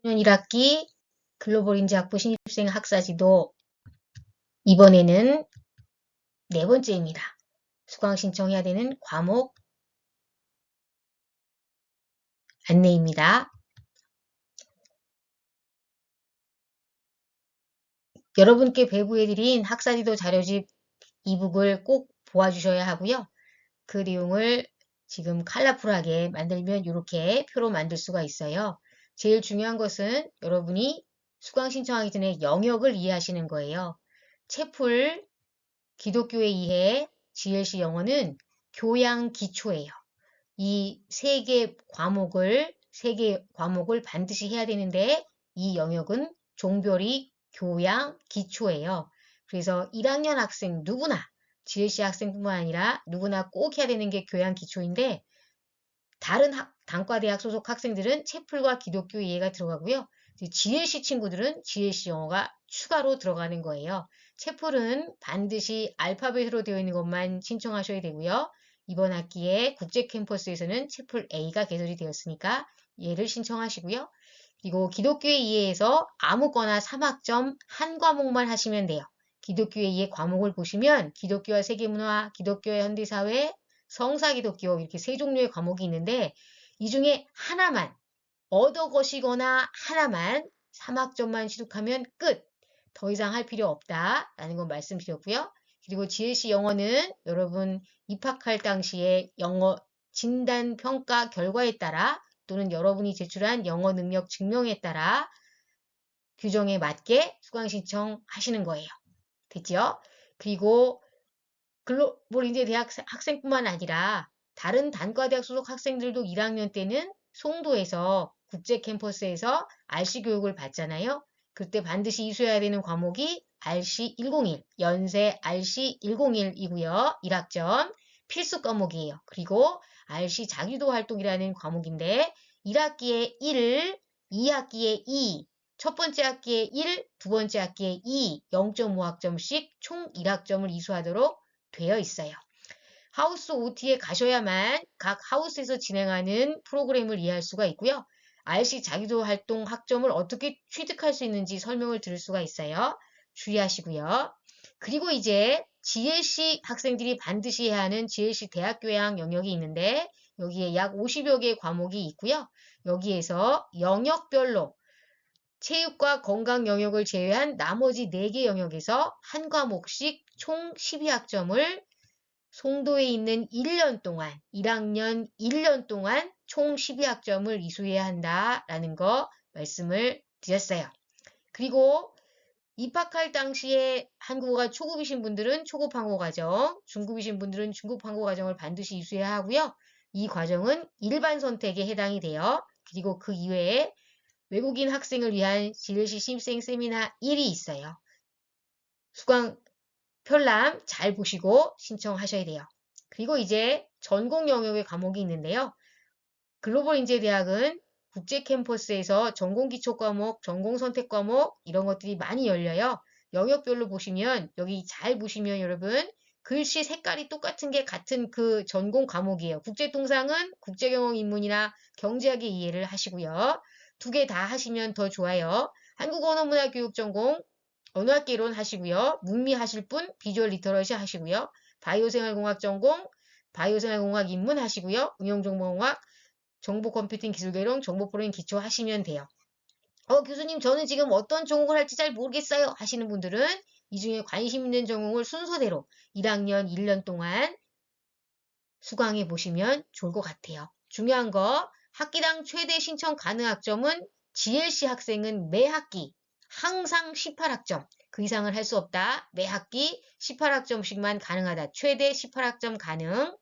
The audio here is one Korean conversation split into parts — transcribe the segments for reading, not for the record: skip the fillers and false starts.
1학기 글로벌 인재학부 신입생 학사지도 이번에는 네 번째입니다. 수강 신청해야 되는 과목 안내입니다. 여러분께 배부해드린 학사지도 자료집 이북을 꼭 보아주셔야 하고요. 그 내용을 지금 컬러풀하게 만들면 이렇게 표로 만들 수가 있어요. 제일 중요한 것은 여러분이 수강 신청하기 전에 영역을 이해하시는 거예요. 채플, 기독교의 이해, GLC 영어는 교양 기초예요. 이 세 개 과목을 반드시 해야 되는데 이 영역은 종별이 교양 기초예요. 그래서 1학년 학생 누구나 GLC 학생뿐만 아니라 누구나 꼭 해야 되는 게 교양 기초인데 다른 단과대학 소속 학생들은 채플과 기독교 이해가 들어가고요. GLC 친구들은 GLC 영어가 추가로 들어가는 거예요. 채플은 반드시 알파벳으로 되어 있는 것만 신청하셔야 되고요. 이번 학기에 국제 캠퍼스에서는 채플 A가 개설이 되었으니까 얘를 신청하시고요. 그리고 기독교의 이해에서 아무거나 3학점 한 과목만 하시면 돼요. 기독교의 이해 과목을 보시면 기독교와 세계문화, 기독교와 현대사회, 성사기독교 이렇게 세 종류의 과목이 있는데 이 중에 하나만 얻어 거시거나 하나만 3학점만 취득하면 끝! 더 이상 할 필요 없다라는 건 말씀드렸고요. 그리고 GLC 영어는 여러분 입학할 당시에 영어 진단 평가 결과에 따라 또는 여러분이 제출한 영어 능력 증명에 따라 규정에 맞게 수강 신청하시는 거예요. 됐죠? 그리고 글로벌 인재 대학 학생뿐만 아니라 다른 단과대학 소속 학생들도 1학년 때는 송도에서 국제 캠퍼스에서 RC 교육을 받잖아요. 그때 반드시 이수해야 되는 과목이 RC 101, 연세 RC 101이고요. 1학점 필수 과목이에요. 그리고 RC 자기도 활동이라는 과목인데 1학기에 1, 2학기에 2, 첫 번째 학기에 1, 두 번째 학기에 2, 0.5학점씩 총 1학점을 이수하도록 되어 있어요. 하우스 OT에 가셔야만 각 하우스에서 진행하는 프로그램을 이해할 수가 있고요. RC 자기도 활동 학점을 어떻게 취득할 수 있는지 설명을 들을 수가 있어요. 주의하시고요. 그리고 이제 GLC 학생들이 반드시 해야 하는 GLC 대학교양 영역이 있는데 여기에 약 50여 개의 과목이 있고요. 여기에서 영역별로 체육과 건강 영역을 제외한 나머지 4개 영역에서 한 과목씩 총 12학점을 송도에 있는 1년 동안, 1학년 1년 동안 총 12학점을 이수해야 한다라는 거 말씀을 드렸어요. 그리고 입학할 당시에 한국어가 초급이신 분들은 초급 한국어 과정, 중급이신 분들은 중급 한국어 과정을 반드시 이수해야 하고요. 이 과정은 일반 선택에 해당이 돼요. 그리고 그 이외에 외국인 학생을 위한 GLC 신입생 세미나 1이 있어요. 수강 편람 잘 보시고 신청하셔야 돼요. 그리고 이제 전공 영역의 과목이 있는데요. 글로벌 인재대학은 국제 캠퍼스에서 전공 기초 과목, 전공 선택 과목 이런 것들이 많이 열려요. 영역별로 보시면 여기 잘 보시면 여러분 글씨 색깔이 똑같은 게 같은 그 전공 과목이에요. 국제통상은 국제경영 인문이나 경제학의 이해를 하시고요. 2개 다 하시면 더 좋아요. 한국어 언어문화교육 전공 언어학개론 하시고요. 문미 하실 분 비주얼 리터러시 하시고요. 바이오생활공학 전공 바이오생활공학 인문 하시고요. 응용정보공학 정보컴퓨팅 기술개론 정보프로그램 기초 하시면 돼요. 교수님 저는 지금 어떤 전공을 할지 잘 모르겠어요 하시는 분들은 이 중에 관심 있는 전공을 순서대로 1학년 1년 동안 수강해 보시면 좋을 것 같아요. 중요한 거 학기당 최대 신청 가능 학점은 GLC 학생은 매 학기 항상 18학점 그 이상을 할 수 없다. 매 학기 18학점씩만 가능하다. 최대 18학점 가능.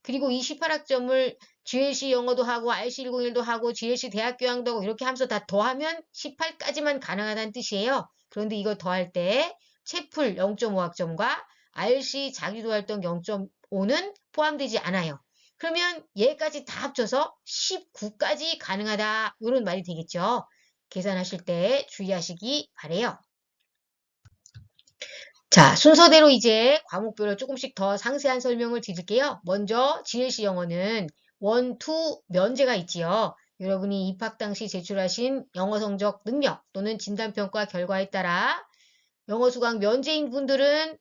그리고 이 18학점을 GLC 영어도 하고 RC101도 하고 GLC 대학교양도 하고 이렇게 하면서 다 더하면 18까지만 가능하다는 뜻이에요. 그런데 이거 더할 때 채플 0.5학점과 RC 자기도활동 0.5는 포함되지 않아요. 그러면 얘까지 다 합쳐서 19까지 가능하다. 이런 말이 되겠죠. 계산하실 때 주의하시기 바래요. 자, 순서대로 이제 과목별로 조금씩 더 상세한 설명을 드릴게요. 먼저 GLC 영어는 1, 2 면제가 있지요. 여러분이 입학 당시 제출하신 영어 성적 능력 또는 진단평가 결과에 따라 영어 수강 면제인 분들은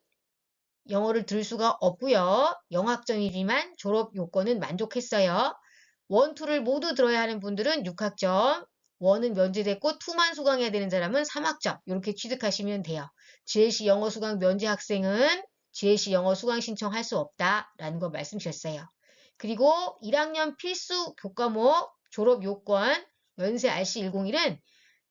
영어를 들을 수가 없고요. 영학점이지만 졸업 요건은 만족했어요. 1, 2를 모두 들어야 하는 분들은 6학점, 1은 면제됐고 2만 수강해야 되는 사람은 3학점 이렇게 취득하시면 돼요. GLC 영어 수강 면제 학생은 GLC 영어 수강 신청할 수 없다라는 거 말씀드렸어요. 그리고 1학년 필수 교과목 졸업 요건 연세 RC101은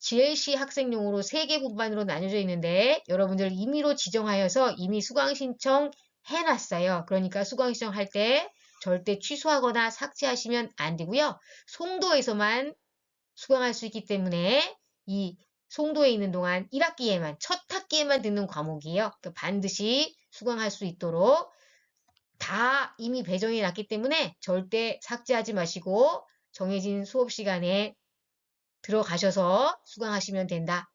GLC 학생용으로 3개 분반으로 나뉘어져 있는데 여러분들 임의로 지정하여서 이미 수강 신청 해놨어요. 그러니까 수강 신청할 때 절대 취소하거나 삭제하시면 안 되고요. 송도에서만 수강할 수 있기 때문에 이 송도에 있는 동안 1학기에만, 첫 학기에만 듣는 과목이에요. 그러니까 반드시 수강할 수 있도록 다 이미 배정해 놨기 때문에 절대 삭제하지 마시고 정해진 수업 시간에 들어가셔서 수강하시면 된다.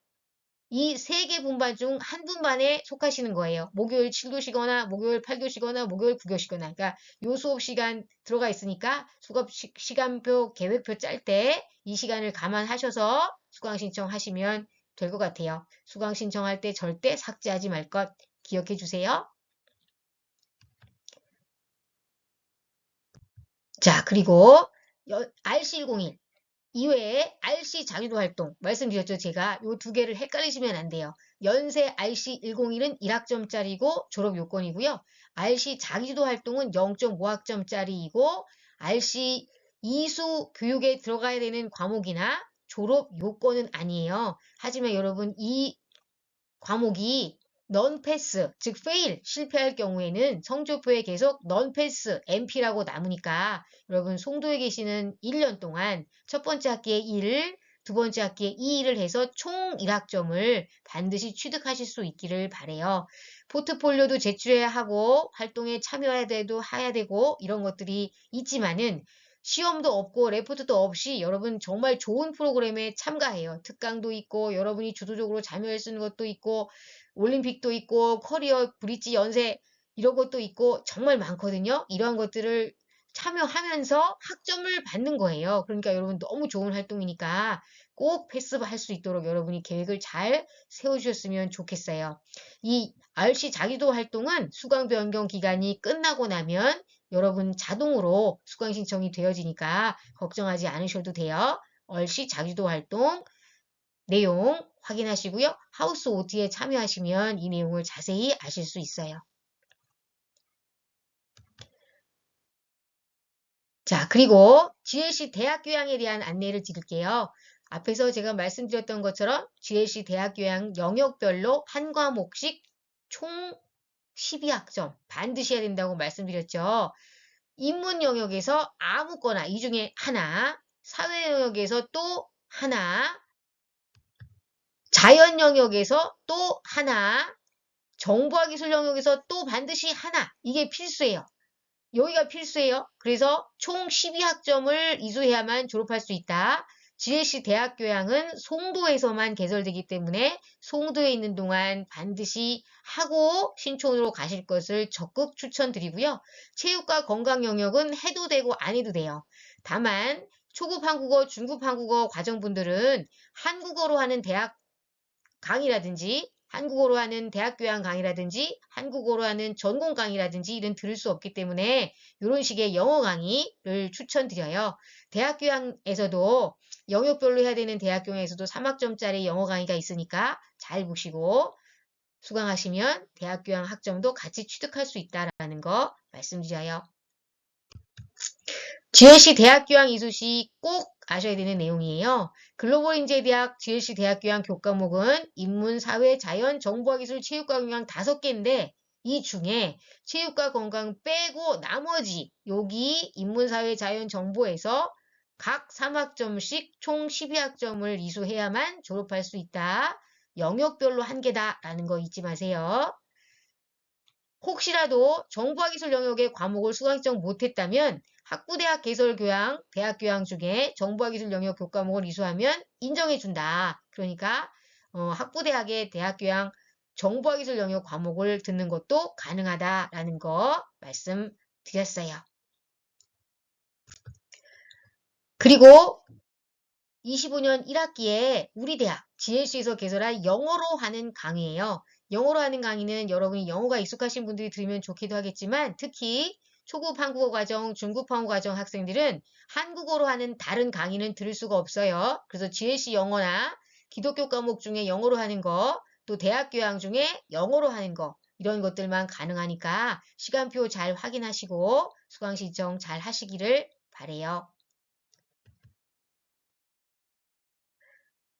이 3개 분반 중 한 분반에 속하시는 거예요. 목요일 7교시거나 목요일 8교시거나 목요일 9교시거나. 그러니까 요 수업 시간 들어가 있으니까 수업 시간표 계획표 짤 때 이 시간을 감안하셔서 수강 신청하시면 될 것 같아요. 수강 신청할 때 절대 삭제하지 말 것 기억해 주세요. 자, 그리고 RC101 이외에 RC 자유도 활동 말씀드렸죠. 제가 요 2개를 헷갈리시면 안 돼요. 연세 RC101은 1학점짜리고 졸업 요건이고요. RC 자기주도 활동은 0.5학점짜리이고 RC 이수 교육에 들어가야 되는 과목이나 졸업 요건은 아니에요. 하지만 여러분 이 과목이 non-pass, 즉 fail, 실패할 경우에는 성적표에 계속 non-pass, MP라고 남으니까 여러분 송도에 계시는 1년 동안 첫 번째 학기에 1, 두 번째 학기에 2를 해서 총 1학점을 반드시 취득하실 수 있기를 바래요. 포트폴리오도 제출해야 하고 활동에 참여해야 해야 되고 이런 것들이 있지만은 시험도 없고 레포트도 없이 여러분 정말 좋은 프로그램에 참가해요. 특강도 있고 여러분이 주도적으로 참여할 수 있는 것도 있고 올림픽도 있고 커리어 브릿지 연세 이런 것도 있고 정말 많거든요. 이러한 것들을 참여하면서 학점을 받는 거예요. 그러니까 여러분 너무 좋은 활동이니까 꼭 패스할 수 있도록 여러분이 계획을 잘 세워주셨으면 좋겠어요. 이 RC 자기도 활동은 수강 변경 기간이 끝나고 나면 여러분 자동으로 수강 신청이 되어지니까 걱정하지 않으셔도 돼요. RC 자기도 활동 내용 확인하시고요. 하우스 OT에 참여하시면 이 내용을 자세히 아실 수 있어요. 자, 그리고 GLC 대학 교양에 대한 안내를 드릴게요. 앞에서 제가 말씀드렸던 것처럼 GLC 대학 교양 영역별로 한 과목씩 총 12학점 반드시 해야 된다고 말씀드렸죠. 인문 영역에서 아무거나 이 중에 하나, 사회 영역에서 또 하나, 자연 영역에서 또 하나, 정보화 기술 영역에서 또 반드시 하나. 이게 필수예요. 여기가 필수예요. 그래서 총 12학점을 이수해야만 졸업할 수 있다. GLC 대학 교양은 송도에서만 개설되기 때문에 송도에 있는 동안 반드시 하고 신촌으로 가실 것을 적극 추천드리고요. 체육과 건강 영역은 해도 되고 안 해도 돼요. 다만 초급 한국어, 중급 한국어 과정분들은 한국어로 하는 대학 강의라든지 한국어로 하는 대학 교양 강의라든지 한국어로 하는 전공 강의라든지 이런 들을 수 없기 때문에 이런 식의 영어 강의를 추천드려요. 대학 교양에서도 영역별로 해야 되는 대학 교양에서도 3학점짜리 영어 강의가 있으니까 잘 보시고 수강하시면 대학 교양 학점도 같이 취득할 수 있다라는 거 말씀드려요. GLC 대학교양 이수시 꼭 아셔야 되는 내용이에요. 글로벌 인재대학 GLC 대학교양 교과목은 인문, 사회, 자연, 정보화 기술, 체육과 경영 5개인데 이 중에 체육과 건강 빼고 나머지 여기 인문, 사회, 자연, 정보에서 각 3학점씩 총 12학점을 이수해야만 졸업할 수 있다. 영역별로 한 개다라는 거 잊지 마세요. 혹시라도 정보화기술 영역의 과목을 수강 신청 못했다면 학부대학 개설교양, 대학교양 중에 정보화기술 영역 교과목을 이수하면 인정해준다. 그러니까 학부대학의 대학교양 정보화기술 영역 과목을 듣는 것도 가능하다라는 거 말씀드렸어요. 그리고 25년 1학기에 우리 대학 GLC에서 개설한 영어로 하는 강의예요. 영어로 하는 강의는 여러분이 영어가 익숙하신 분들이 들으면 좋기도 하겠지만 특히 초급 한국어 과정, 중급 한국어 과정 학생들은 한국어로 하는 다른 강의는 들을 수가 없어요. 그래서 GLC 영어나 기독교 과목 중에 영어로 하는 거, 또 대학 교양 중에 영어로 하는 거 이런 것들만 가능하니까 시간표 잘 확인하시고 수강 신청 잘 하시기를 바래요.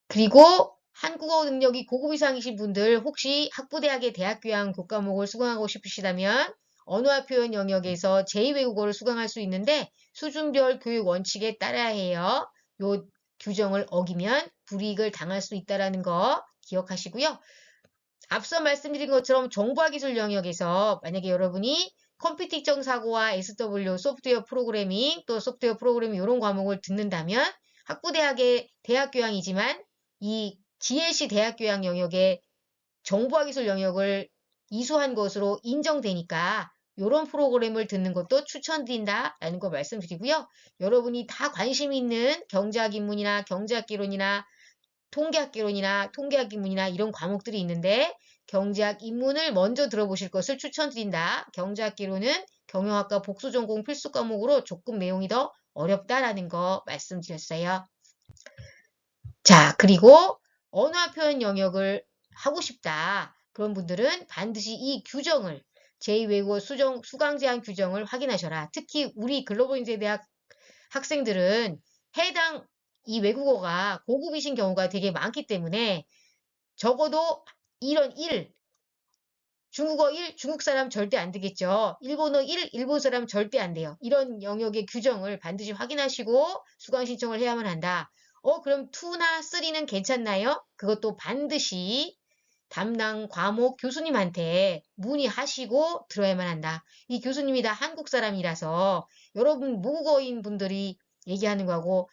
그리고 한국어 능력이 고급 이상이신 분들 혹시 학부대학의 대학교양 교과목을 수강하고 싶으시다면 언어와 표현 영역에서 제2외국어를 수강할 수 있는데 수준별 교육 원칙에 따라야 해요. 요 규정을 어기면 불이익을 당할 수 있다는 거 기억하시고요. 앞서 말씀드린 것처럼 정보화 기술 영역에서 만약에 여러분이 컴퓨터적 사고와 SW, 소프트웨어 프로그래밍, 또 소프트웨어 프로그래밍 이런 과목을 듣는다면 학부대학의 대학교양이지만 이 GLC 대학교양 영역에 정보화 기술 영역을 이수한 것으로 인정되니까 이런 프로그램을 듣는 것도 추천드린다라는 거 말씀드리고요. 여러분이 다 관심 있는 경제학 인문이나 경제학 기론이나 통계학 개론이나 통계학 인문이나 이런 과목들이 있는데 경제학 인문을 먼저 들어보실 것을 추천드린다. 경제학 개론은 경영학과 복수 전공 필수 과목으로 조금 내용이 더 어렵다라는 거 말씀드렸어요. 자, 그리고 언어와 표현 영역을 하고 싶다. 그런 분들은 반드시 이 규정을 제2외국어 수강 제한 규정을 확인하셔라. 특히 우리 글로벌 인재대학 학생들은 해당 이 외국어가 고급이신 경우가 되게 많기 때문에 적어도 이런 1, 중국어 1, 중국 사람 절대 안 되겠죠. 일본어 1, 일본 사람 절대 안 돼요. 이런 영역의 규정을 반드시 확인하시고 수강 신청을 해야만 한다. 그럼 2나 3는 괜찮나요? 그것도 반드시 담당 과목 교수님한테 문의하시고 들어야만 한다. 이 교수님이 다 한국 사람이라서 여러분 모국어인 분들이 얘기하는 거하고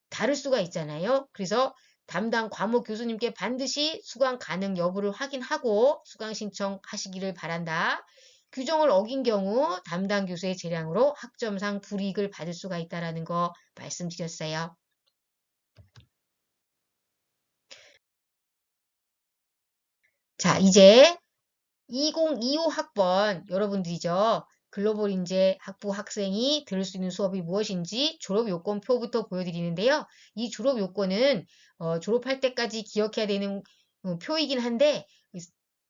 다를 수가 있잖아요. 그래서 담당 과목 교수님께 반드시 수강 가능 여부를 확인하고 수강 신청하시기를 바란다. 규정을 어긴 경우 담당 교수의 재량으로 학점상 불이익을 받을 수가 있다는 거 말씀드렸어요. 자, 이제 2025 학번 여러분들이죠. 글로벌 인재 학부 학생이 들을 수 있는 수업이 무엇인지 졸업 요건표부터 보여드리는데요. 이 졸업 요건은 졸업할 때까지 기억해야 되는 표이긴 한데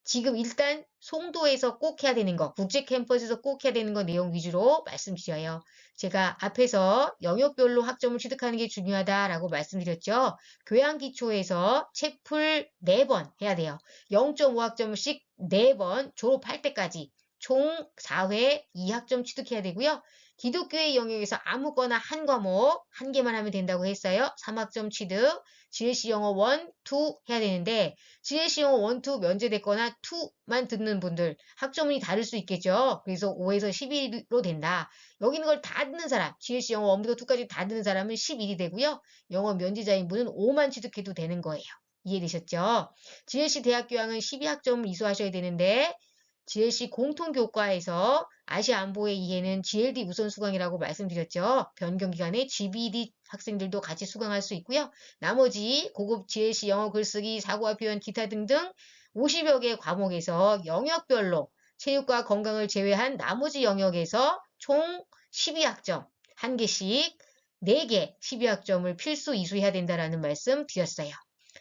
지금 일단 송도에서 꼭 해야 되는 거, 국제 캠퍼스에서 꼭 해야 되는 거 내용 위주로 말씀드려요. 제가 앞에서 영역별로 학점을 취득하는 게 중요하다라고 말씀드렸죠. 교양기초에서 채플 4번 해야 돼요. 0.5학점씩 4번 졸업할 때까지 총 4회 2학점 취득해야 되고요. 기독교의 영역에서 아무거나 한 과목 한 개만 하면 된다고 했어요. 3학점 취득, GLC 영어 1, 2 해야 되는데 GLC 영어 1, 2 면제됐거나 2만 듣는 분들 학점이 다를 수 있겠죠. 그래서 5에서 11로 된다. 여기 있는 걸 다 듣는 사람, GLC 영어 1부터 2까지 다 듣는 사람은 11이 되고요. 영어 면제자인 분은 5만 취득해도 되는 거예요. 이해되셨죠? GLC 대학교양은 12학점을 이수하셔야 되는데 GLC 공통교과에서 아시아 안보의 이해는 GLD 우선 수강이라고 말씀드렸죠. 변경기간에 GBD 학생들도 같이 수강할 수 있고요. 나머지 고급 GLC 영어 글쓰기, 사고와 표현, 기타 등등 50여 개 과목에서 영역별로 체육과 건강을 제외한 나머지 영역에서 총 12학점, 한 개씩 4개 12학점을 필수 이수해야 된다는 말씀 드렸어요.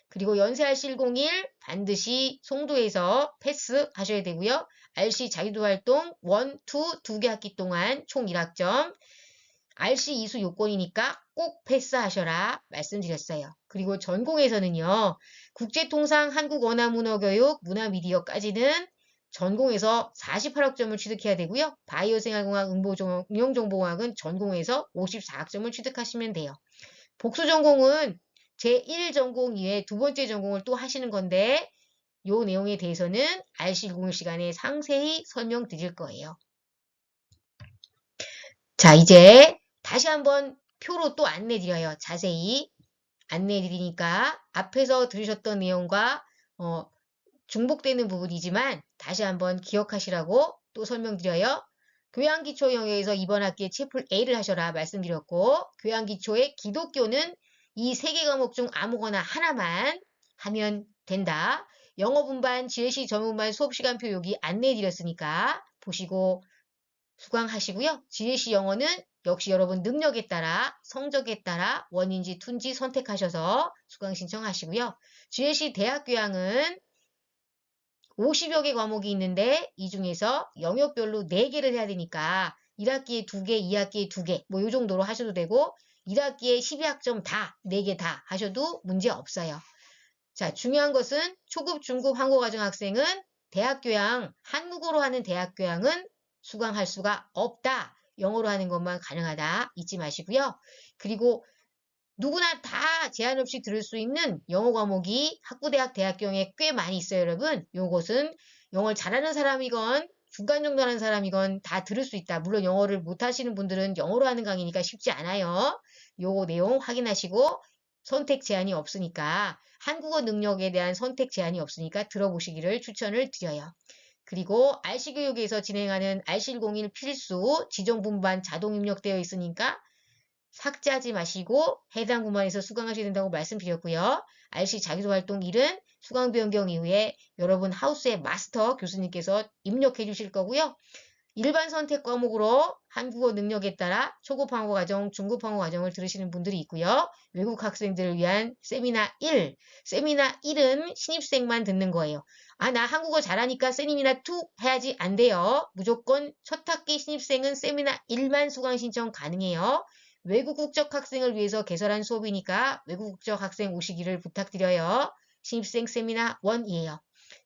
그리고 연세 RC 101 반드시 송도에서 패스하셔야 되고요. RC 자유도활동 1, 2, 2개 학기 동안 총 1학점. RC 이수 요건이니까 꼭 패스하셔라 말씀드렸어요. 그리고 전공에서는요. 국제통상, 한국언어문어교육, 문화미디어까지는 전공에서 48학점을 취득해야 되고요. 바이오생활공학, 응용정보공학은 전공에서 54학점을 취득하시면 돼요. 복수전공은 제1전공 이외에 두 번째 전공을 또 하시는 건데 요 내용에 대해서는 RC101 시간에 상세히 설명드릴 거예요. 자, 이제 다시 한번 표로 또 안내드려요. 자세히 안내드리니까 앞에서 들으셨던 내용과 중복되는 부분이지만 다시 한번 기억하시라고 또 설명드려요. 교양기초 영역에서 이번 학기에 채플 A를 하셔라 말씀드렸고 교양기초의 기독교는 이 3개 과목 중 아무거나 하나만 하면 된다. 영어 분반, GLC 전문반 수업시간표 여기 안내해드렸으니까 보시고 수강하시고요. GLC 영어는 역시 여러분 능력에 따라 성적에 따라 원인지 투인지 선택하셔서 수강 신청하시고요. GLC 대학교양은 50여 개 과목이 있는데 이 중에서 영역별로 4개를 해야 되니까 1학기에 2개, 2학기에 2개 뭐 요 정도로 하셔도 되고 1학기에 12학점 다 4개 다 하셔도 문제 없어요. 자, 중요한 것은 초급, 중급, 한국과정 학생은 대학교양, 한국어로 하는 대학교양은 수강할 수가 없다. 영어로 하는 것만 가능하다. 잊지 마시고요. 그리고 누구나 다 제한 없이 들을 수 있는 영어 과목이 학부대학 대학교양에 꽤 많이 있어요, 여러분. 요것은 영어를 잘하는 사람이건 중간 정도 하는 사람이건 다 들을 수 있다. 물론 영어를 못하시는 분들은 영어로 하는 강의니까 쉽지 않아요. 요 내용 확인하시고 선택 제한이 없으니까 한국어 능력에 대한 선택 제한이 없으니까 들어보시기를 추천을 드려요. 그리고 RC교육에서 진행하는 RC101 필수 지정 분반 자동 입력되어 있으니까 삭제하지 마시고 해당 분반에서 수강하셔야 된다고 말씀드렸고요. RC 자기소활동 1은 수강 변경 이후에 여러분 하우스의 마스터 교수님께서 입력해 주실 거고요. 일반 선택 과목으로 한국어 능력에 따라 초급 한국어 과정, 중급 한국어 과정을 들으시는 분들이 있고요. 외국 학생들을 위한 세미나 1. 세미나 1은 신입생만 듣는 거예요. 아, 나 한국어 잘하니까 세미나 2 해야지 안 돼요. 무조건 첫 학기 신입생은 세미나 1만 수강 신청 가능해요. 외국 국적 학생을 위해서 개설한 수업이니까 외국 국적 학생 오시기를 부탁드려요. 신입생 세미나 1이에요.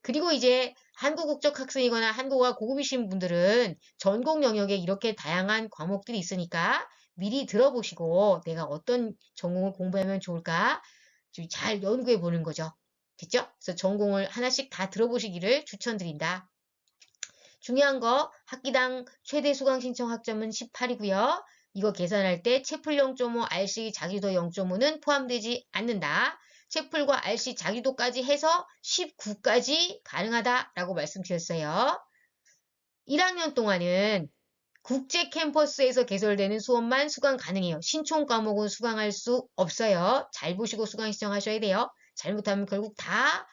그리고 이제 한국 국적 학생이거나 한국어가 고급이신 분들은 전공 영역에 이렇게 다양한 과목들이 있으니까 미리 들어보시고 내가 어떤 전공을 공부하면 좋을까 잘 연구해 보는 거죠. 됐죠? 그래서 전공을 하나씩 다 들어보시기를 추천드린다. 중요한 거 학기당 최대 수강 신청 학점은 18이고요. 이거 계산할 때 채플 0.5, RC 자기도 0.5는 포함되지 않는다. 채플과 RC 자기도까지 해서 19까지 가능하다라고 말씀드렸어요. 1학년 동안은 국제 캠퍼스에서 개설되는 수업만 수강 가능해요. 신촌 과목은 수강할 수 없어요. 잘 보시고 수강 신청하셔야 돼요. 잘못하면 결국 다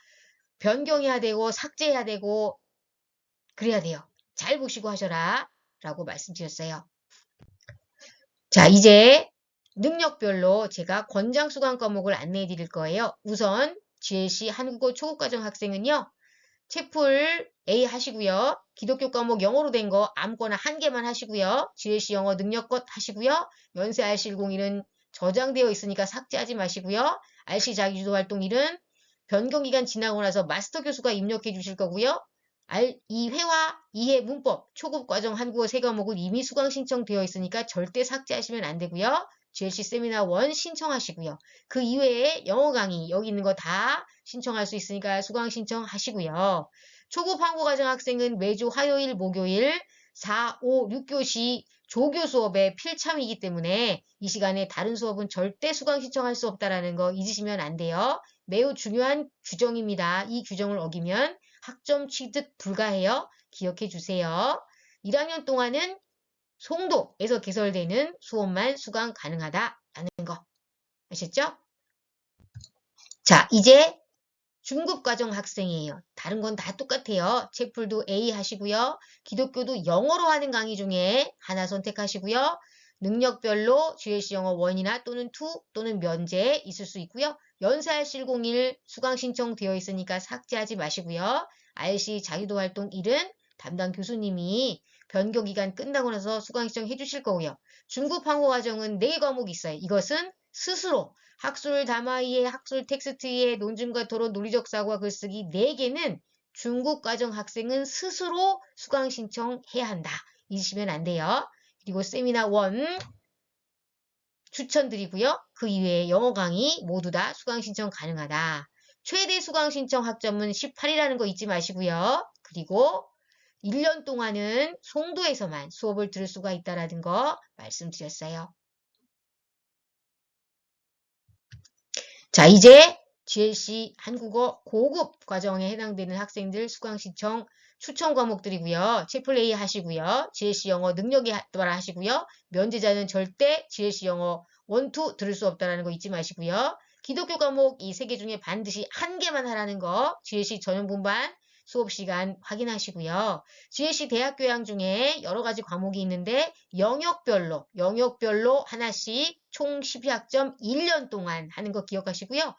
변경해야 되고 삭제해야 되고 그래야 돼요. 잘 보시고 하셔라 라고 말씀드렸어요. 자, 이제 능력별로 제가 권장 수강 과목을 안내해 드릴 거예요. 우선 GLC 한국어 초급과정 학생은요. 채플 A 하시고요. 기독교 과목 영어로 된 거 아무거나 한 개만 하시고요. GLC 영어 능력껏 하시고요. 연세 RC101은 저장되어 있으니까 삭제하지 마시고요. RC 자기주도 활동 1은 변경기간 지나고 나서 마스터 교수가 입력해 주실 거고요. 2회화 2회 문법 초급과정 한국어 3과목은 이미 수강 신청되어 있으니까 절대 삭제하시면 안 되고요. GLC 세미나 1 신청하시고요. 그 이외에 영어 강의 여기 있는 거 다 신청할 수 있으니까 수강 신청하시고요. 초급 한국어 과정 학생은 매주 화요일, 목요일 4, 5, 6교시 조교 수업에 필참이기 때문에 이 시간에 다른 수업은 절대 수강 신청할 수 없다는 거 잊으시면 안 돼요. 매우 중요한 규정입니다. 이 규정을 어기면 학점 취득 불가해요. 기억해 주세요. 1학년 동안은 송도에서 개설되는 수업만 수강 가능하다라는 거 아셨죠? 자, 이제 중급과정 학생이에요. 다른 건 다 똑같아요. 채플도 A 하시고요. 기독교도 영어로 하는 강의 중에 하나 선택하시고요. 능력별로 GLC 영어 1이나 또는 2 또는 면제 있을 수 있고요. 연세 RC101 수강 신청 되어 있으니까 삭제하지 마시고요. RC 자기도 활동 1은 담당 교수님이 변경 기간 끝나고 나서 수강 신청 해주실 거고요. 중급 한국어 과정은 4개 과목이 있어요. 이것은 스스로 학술 담화위에 학술 텍스트위에 논증과 토론 논리적 사고와 글쓰기 4개는 중급 과정 학생은 스스로 수강 신청해야 한다. 잊으시면 안 돼요. 그리고 세미나 1 추천드리고요. 그 이외에 영어 강의 모두 다 수강 신청 가능하다. 최대 수강 신청 학점은 18이라는 거 잊지 마시고요. 그리고 1년 동안은 송도에서만 수업을 들을 수가 있다는 거 말씀드렸어요. 자, 이제 GLC 한국어 고급 과정에 해당되는 학생들 수강 신청 추천 과목들이고요. 채플 A 하시고요. GLC 영어 능력에 따라 하시고요. 면제자는 절대 GLC 영어 원투 들을 수 없다라는 거 잊지 마시고요. 기독교 과목 이 세 개 중에 반드시 한 개만 하라는 거 GLC 전용 분반 수업 시간 확인하시고요. GLC 대학교양 중에 여러 가지 과목이 있는데 영역별로 하나씩 총 12학점 1년 동안 하는 거 기억하시고요.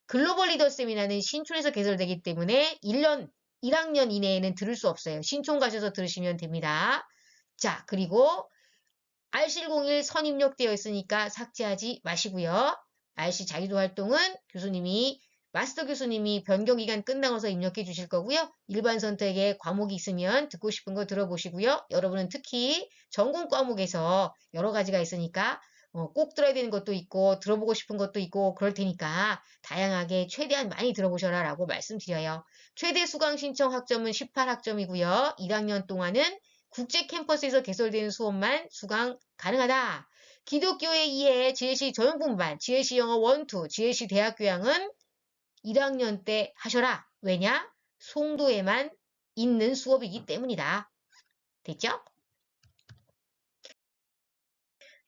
글로벌 리더 세미나는 신촌에서 개설되기 때문에 1학년 이내에는 들을 수 없어요. 신촌 가셔서 들으시면 됩니다. 자, 그리고 RC101 선입력되어 있으니까 삭제하지 마시고요. RC 자유도 활동은 마스터 교수님이 변경기간 끝나고서 입력해 주실 거고요. 일반 선택에 과목이 있으면 듣고 싶은 거 들어보시고요. 여러분은 특히 전공 과목에서 여러 가지가 있으니까 꼭 들어야 되는 것도 있고 들어보고 싶은 것도 있고 그럴 테니까 다양하게 최대한 많이 들어보셔라 라고 말씀드려요. 최대 수강 신청 학점은 18학점이고요. 1학년 동안은 국제 캠퍼스에서 개설되는 수업만 수강 가능하다. 기독교의 이해 GLC 전용분반, GLC 영어 1, 2, GLC 대학교양은 1학년 때 하셔라. 왜냐? 송도에만 있는 수업이기 때문이다. 됐죠?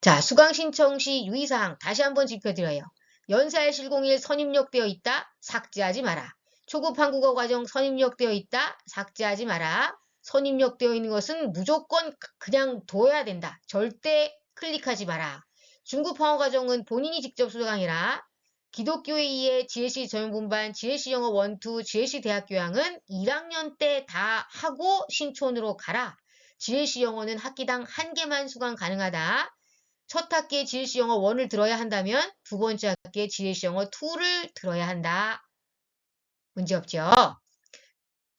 자, 수강 신청 시 유의사항 다시 한번 짚어드려요. 연세알 실공일 선입력되어 있다. 삭제하지 마라. 초급 한국어 과정 선입력되어 있다. 삭제하지 마라. 선입력되어 있는 것은 무조건 그냥 둬야 된다. 절대 클릭하지 마라. 중급 한국어 과정은 본인이 직접 수강해라. 기독교에 의해 GLC 전용분반, GLC 영어 1, 2, GLC 대학교양은 1학년 때 다 하고 신촌으로 가라. GLC 영어는 학기당 한 개만 수강 가능하다. 첫 학기에 GLC 영어 1을 들어야 한다면 두 번째 학기에 GLC 영어 2를 들어야 한다. 문제없죠?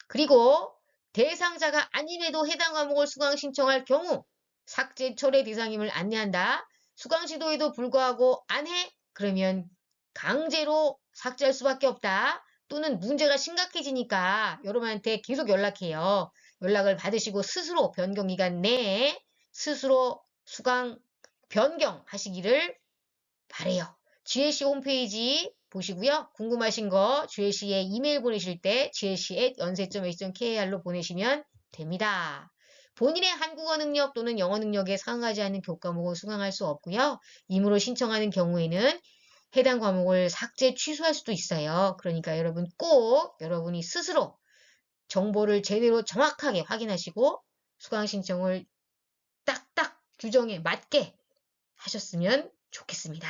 그리고 대상자가 아님에도 해당 과목을 수강 신청할 경우 삭제 철회 대상임을 안내한다. 수강 시도에도 불구하고 안 해? 그러면 강제로 삭제할 수밖에 없다. 또는 문제가 심각해지니까 여러분한테 계속 연락해요. 연락을 받으시고 스스로 변경기간 내에 스스로 수강 변경하시기를 바래요. GLC 홈페이지 보시고요. 궁금하신 거 GLC에 이메일 보내실 때 glc@연세.ac.kr로 보내시면 됩니다. 본인의 한국어 능력 또는 영어 능력에 상응하지 않는 교과목을 수강할 수 없고요. 임으로 신청하는 경우에는 해당 과목을 삭제 취소할 수도 있어요. 그러니까 여러분 꼭 여러분이 스스로 정보를 제대로 정확하게 확인하시고 수강 신청을 딱딱 규정에 맞게 하셨으면 좋겠습니다.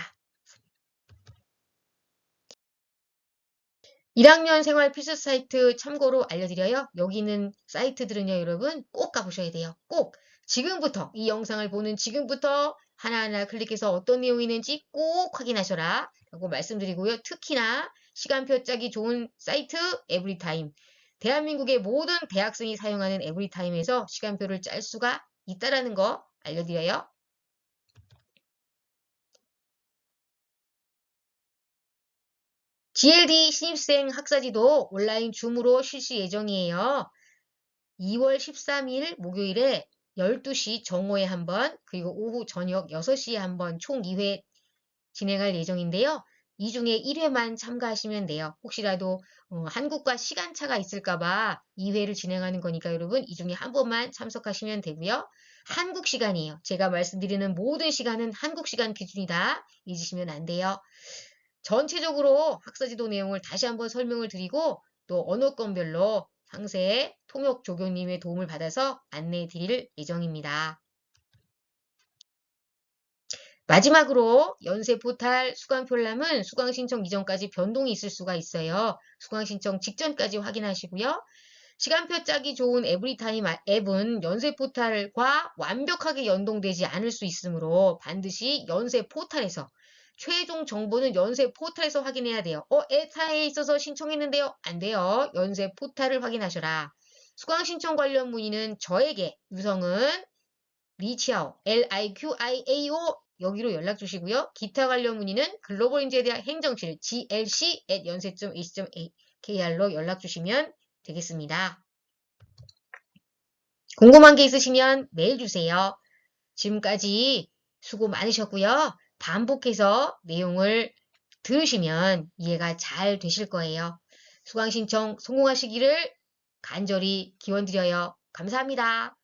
1학년 생활 필수 사이트 참고로 알려드려요. 여기 있는 사이트들은요, 여러분 꼭 가보셔야 돼요. 꼭 지금부터 이 영상을 보는 지금부터 하나하나 클릭해서 어떤 내용이 있는지 꼭 확인하셔라 라고 말씀드리고요. 특히나 시간표 짜기 좋은 사이트 에브리타임. 대한민국의 모든 대학생이 사용하는 에브리타임에서 시간표를 짤 수가 있다라는 거 알려드려요. GLD 신입생 학사지도 온라인 줌으로 실시 예정이에요. 2월 13일 목요일에 12시 정오에 한 번, 그리고 오후 저녁 6시에 한 번 총 2회 진행할 예정인데요. 이 중에 1회만 참가하시면 돼요. 혹시라도 한국과 시간차가 있을까봐 2회를 진행하는 거니까 여러분 이 중에 한 번만 참석하시면 되고요. 한국 시간이에요. 제가 말씀드리는 모든 시간은 한국 시간 기준이다. 잊으시면 안 돼요. 전체적으로 학사지도 내용을 다시 한번 설명을 드리고 또 언어권별로 상세 통역 조교님의 도움을 받아서 안내해 드릴 예정입니다. 마지막으로 연세 포탈 수강 편람은 수강 신청 이전까지 변동이 있을 수가 있어요. 수강 신청 직전까지 확인하시고요. 시간표 짜기 좋은 에브리타임 앱은 연세 포탈과 완벽하게 연동되지 않을 수 있으므로 반드시 연세 포탈에서 최종 정보는 연세 포탈에서 확인해야 돼요. 에타에 있어서 신청했는데요. 안 돼요. 연세 포탈을 확인하셔라. 수강 신청 관련 문의는 저에게 유성은 리치아오, LIQIAO 여기로 연락 주시고요. 기타 관련 문의는 글로벌인재대학 행정실 glc@연세.ac.kr로 연락 주시면 되겠습니다. 궁금한 게 있으시면 메일 주세요. 지금까지 수고 많으셨고요. 반복해서 내용을 들으시면 이해가 잘 되실 거예요. 수강 신청 성공하시기를 간절히 기원드려요. 감사합니다.